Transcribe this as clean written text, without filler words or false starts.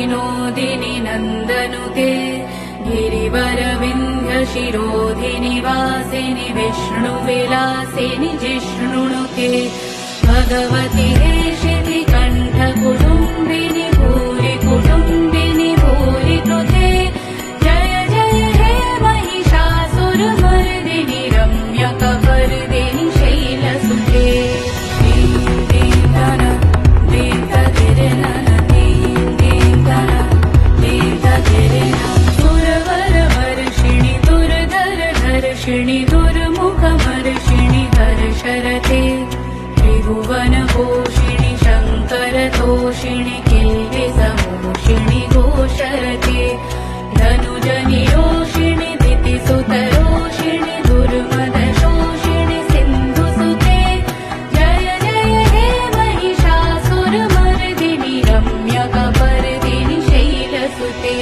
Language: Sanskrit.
विनोदिनि नन्दनुते गिरिवरविन्ध्यशिरोधिनि वासिनि विष्णुविलासिनि जिष्णुनुते भगवति हेशिति कण्ठकुटुम्बिनि भूरि कुटुम्बिनि भूरि कृते जय जय हे महिषासुरमर्दिनि रम्यकपर्दिनि शैलसुते दीं दीं धन दीं तदिरनन दीं दीं धन दीं तदिरनन सुरवरवर्षिणि दुर्धरधर्षिणि दुर्मुखमर्षिणि हर्षरते त्रिभुवनपोषिणि शङ्करतोषिणि किल्बिषमोषिणि घोषरते धनुजनिरोषिणि दितिसुतरोषिणि दुर्मदशोषिणि सिन्धुसुते जय जय हे महिषासुरमर्दिनि रम्यकपर्दिनि शैलसुते।